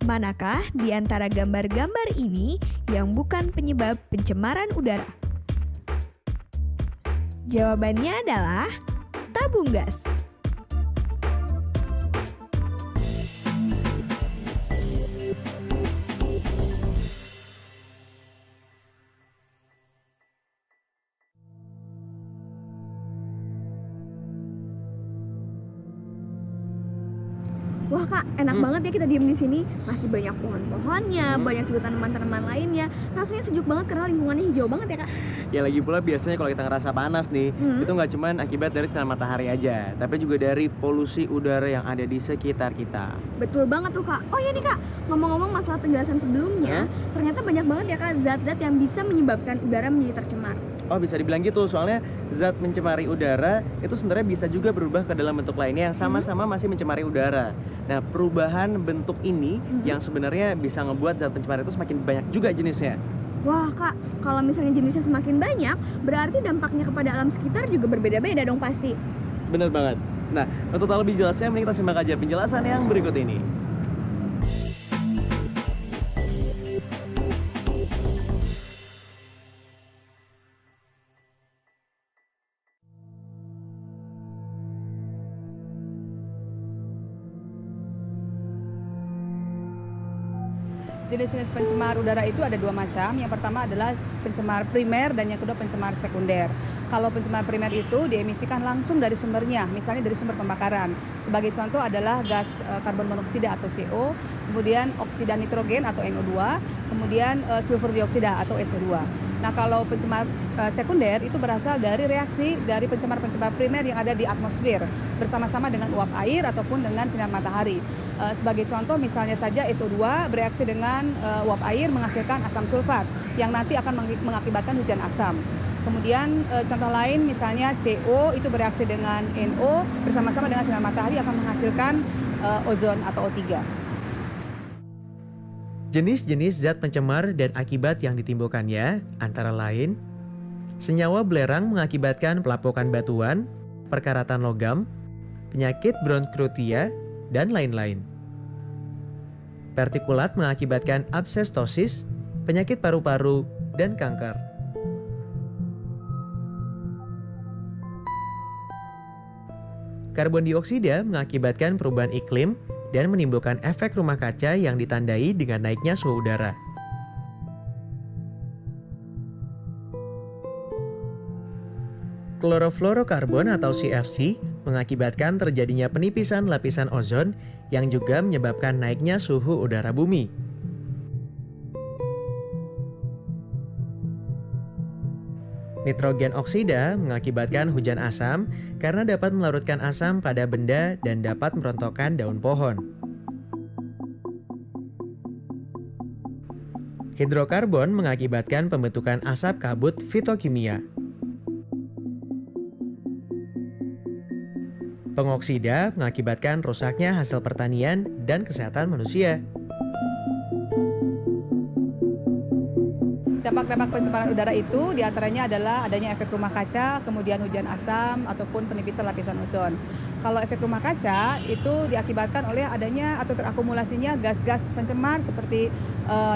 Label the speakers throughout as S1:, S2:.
S1: Manakah di antara gambar-gambar ini yang bukan penyebab pencemaran udara? Jawabannya adalah tabung gas.
S2: Wah Kak, enak banget ya kita diem di sini. Masih banyak pohon-pohonnya, banyak juga tanaman-tanaman lainnya. Rasanya sejuk banget karena lingkungannya hijau banget ya Kak.
S3: Ya lagi pula biasanya kalau kita ngerasa panas nih, itu nggak cuman akibat dari sinar matahari aja, tapi juga dari polusi udara yang ada di sekitar kita.
S2: Betul banget tuh Kak. Oh iya nih Kak, ngomong-ngomong masalah penjelasan sebelumnya, ternyata banyak banget ya Kak zat-zat yang bisa menyebabkan udara menjadi tercemar.
S3: Oh bisa dibilang gitu, soalnya zat pencemari udara itu sebenarnya bisa juga berubah ke dalam bentuk lainnya yang sama-sama masih mencemari udara. Nah perubahan bentuk ini yang sebenarnya bisa ngebuat zat pencemar itu semakin banyak juga jenisnya.
S2: Wah Kak, kalau misalnya jenisnya semakin banyak, berarti dampaknya kepada alam sekitar juga berbeda-beda dong pasti.
S3: Bener banget. Nah untuk tahu lebih jelasnya mending kita simak aja penjelasan yang berikut ini.
S4: Jenis-jenis pencemar udara itu ada dua macam. Yang pertama adalah pencemar primer dan yang kedua pencemar sekunder. Kalau pencemar primer itu diemisikan langsung dari sumbernya, misalnya dari sumber pembakaran. Sebagai contoh adalah gas karbon monoksida atau CO, kemudian oksida nitrogen atau NO2, kemudian sulfur dioksida atau SO2. Nah, kalau pencemar sekunder itu berasal dari reaksi dari pencemar-pencemar primer yang ada di atmosfer bersama-sama dengan uap air ataupun dengan sinar matahari. Sebagai contoh misalnya saja SO2 bereaksi dengan uap air menghasilkan asam sulfat yang nanti akan mengakibatkan hujan asam. Kemudian contoh lain misalnya CO itu bereaksi dengan NO bersama-sama dengan sinar matahari akan menghasilkan ozon atau O3.
S5: Jenis-jenis zat pencemar dan akibat yang ditimbulkannya antara lain senyawa belerang mengakibatkan pelapukan batuan, perkaratan logam, penyakit bronkitia, dan lain-lain. Partikulat mengakibatkan absestosis, penyakit paru-paru, dan kanker. Karbon dioksida mengakibatkan perubahan iklim dan menimbulkan efek rumah kaca yang ditandai dengan naiknya suhu udara. Klorofluorokarbon atau CFC mengakibatkan terjadinya penipisan lapisan ozon yang juga menyebabkan naiknya suhu udara bumi. Nitrogen oksida mengakibatkan hujan asam karena dapat melarutkan asam pada benda dan dapat merontokkan daun pohon. Hidrokarbon mengakibatkan pembentukan asap kabut fitokimia. Pengoksida mengakibatkan rusaknya hasil pertanian dan kesehatan manusia.
S4: Dampak-dampak pencemaran udara itu diantaranya adalah adanya efek rumah kaca, kemudian hujan asam, ataupun penipisan lapisan ozon. Kalau efek rumah kaca itu diakibatkan oleh adanya atau terakumulasinya gas-gas pencemar seperti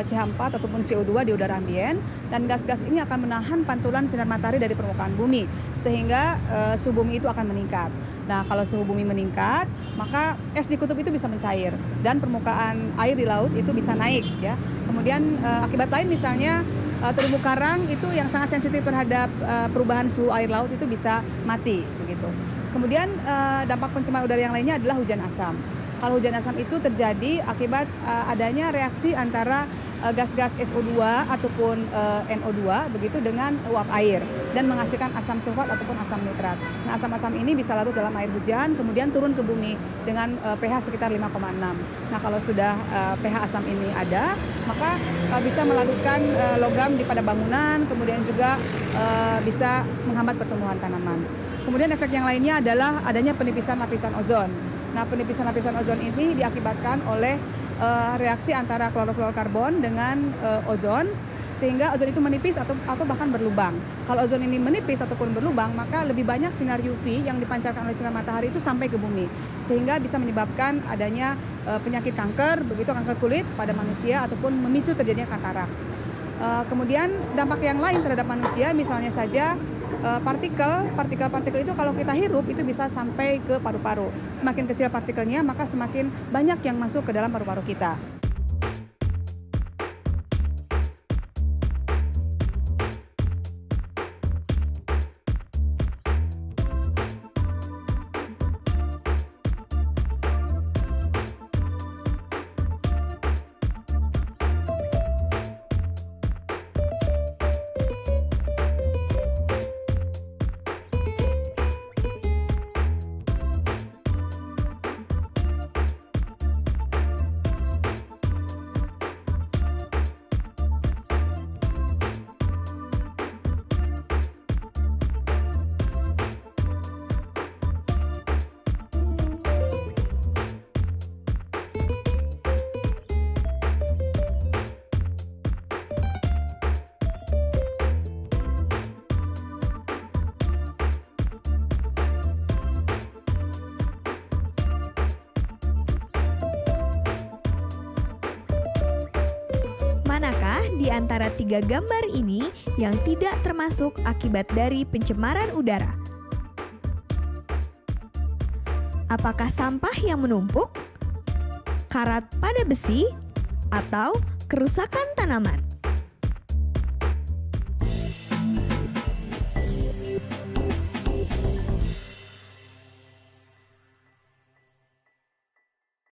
S4: CH4 ataupun CO2 di udara ambien, dan gas-gas ini akan menahan pantulan sinar matahari dari permukaan bumi, sehingga suhu bumi itu akan meningkat. Nah, kalau suhu bumi meningkat, maka es di kutub itu bisa mencair dan permukaan air di laut itu bisa naik ya. Kemudian akibat lain misalnya terumbu karang itu yang sangat sensitif terhadap perubahan suhu air laut itu bisa mati begitu. Kemudian dampak pencemaran udara yang lainnya adalah hujan asam. Kalau hujan asam itu terjadi akibat adanya reaksi antara gas-gas SO2 ataupun NO2 begitu dengan uap air dan menghasilkan asam sulfat ataupun asam nitrat. Nah, asam-asam ini bisa larut dalam air hujan kemudian turun ke bumi dengan pH sekitar 5,6. Nah, kalau sudah pH asam ini ada, maka bisa melarutkan logam di pada bangunan, kemudian juga bisa menghambat pertumbuhan tanaman. Kemudian efek yang lainnya adalah adanya penipisan lapisan ozon. Nah, penipisan lapisan ozon ini diakibatkan oleh reaksi antara klorofluorokarbon dengan ozon, sehingga ozon itu menipis atau bahkan berlubang. Kalau ozon ini menipis ataupun berlubang, maka lebih banyak sinar UV yang dipancarkan oleh sinar matahari itu sampai ke bumi, sehingga bisa menyebabkan adanya penyakit kanker, begitu kanker kulit pada manusia ataupun memicu terjadinya katarak. Kemudian dampak yang lain terhadap manusia, misalnya saja partikel itu kalau kita hirup itu bisa sampai ke paru-paru. Semakin kecil partikelnya, maka semakin banyak yang masuk ke dalam paru-paru kita.
S1: Manakah di antara 3 gambar ini yang tidak termasuk akibat dari pencemaran udara? Apakah sampah yang menumpuk, karat pada besi, atau kerusakan tanaman?